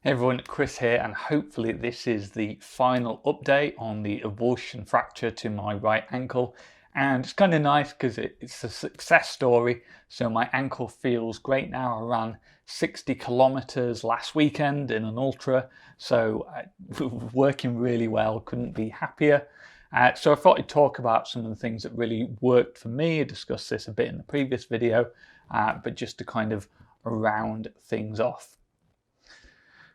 Hey everyone, Chris here, and hopefully this is the final update on the avulsion fracture to my right ankle. And it's kind of nice because it's a success story. So my ankle feels great now. I ran 60 kilometers last weekend in an ultra, so working really well, couldn't be happier. So I thought I'd talk about some of the things that really worked for me. I discussed this a bit in the previous video, but just to kind of round things off.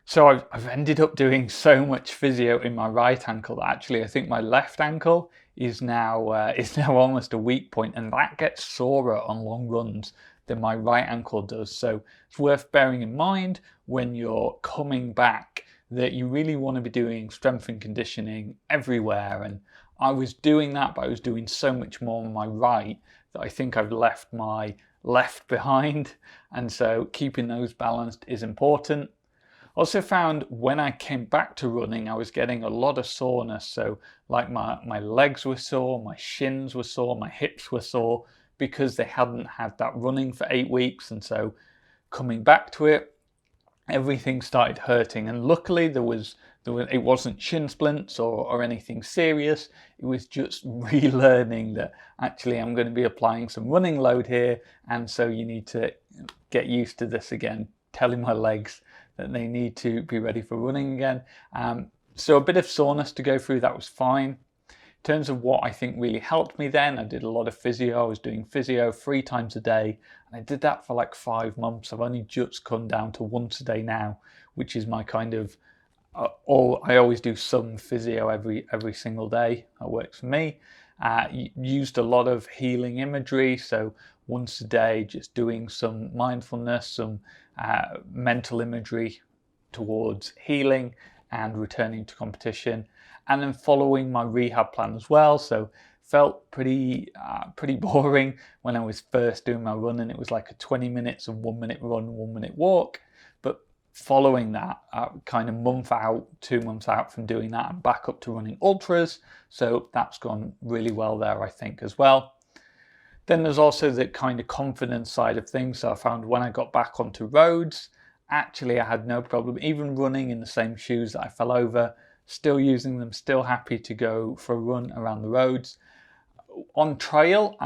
So I've ended up doing so much physio in my right ankle that actually I think my left ankle is now almost a weak point, and that gets sorer on long runs than my right ankle does. So it's worth bearing in mind when you're coming back that you really want to be doing strength and conditioning everywhere. And I was doing that, but I was doing so much more on my right that I think I've left my left behind. And so keeping those balanced is important. Also found when I came back to running, I was getting a lot of soreness. So like my legs were sore, my shins were sore, my hips were sore because they hadn't had that running for 8 weeks. And so coming back to it, everything started hurting. And luckily it wasn't shin splints or anything serious. It was just relearning that actually I'm going to be applying some running load here. And so you need to get used to this again, telling my legs that they need to be ready for running again. So a bit of soreness to go through, that was fine. In terms of what I think really helped me then, I did a lot of physio. I was doing physio 3 times a day, and I did that for like 5 months. I've only just come down to once a day now, which is my kind of, I always do some physio every single day. That works for me. Used a lot of healing imagery, so once a day just doing some mindfulness, some mental imagery towards healing and returning to competition, and then following my rehab plan as well. So felt pretty boring when I was first doing my run, and it was like a 20 minutes of 1 minute run, 1 minute walk. But following that, kind of month out, 2 months out from doing that, I'm back up to running ultras. So that's gone really well there, I think, as well. Then there's also the kind of confidence side of things. So I found when I got back onto roads, actually I had no problem, even running in the same shoes that I fell over, still using them, still happy to go for a run around the roads. On trail,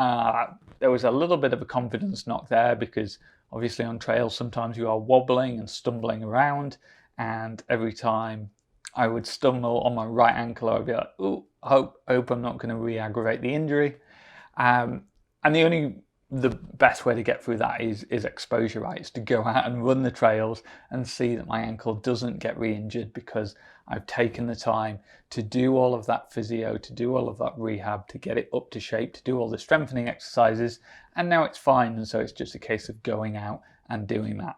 there was a little bit of a confidence knock there because obviously on trail sometimes you are wobbling and stumbling around, and every time I would stumble on my right ankle, I would be like, oh, hope I'm not going to re-aggravate the injury. And the best way to get through that is exposure, right? It's to go out and run the trails and see that my ankle doesn't get re-injured because I've taken the time to do all of that physio, to do all of that rehab, to get it up to shape, to do all the strengthening exercises, and now it's fine. And so it's just a case of going out and doing that.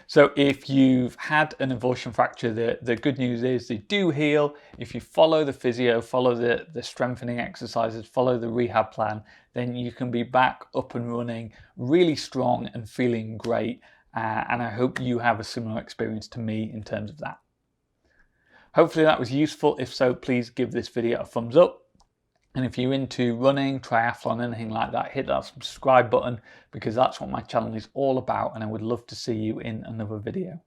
So if you've had an avulsion fracture, the good news is they do heal. If you follow the physio, follow the strengthening exercises, follow the rehab plan, then you can be back up and running really strong and feeling great. And I hope you have a similar experience to me in terms of that. Hopefully that was useful. If so, please give this video a thumbs up. And if you're into running, triathlon, anything like that, hit that subscribe button because that's what my channel is all about, and I would love to see you in another video.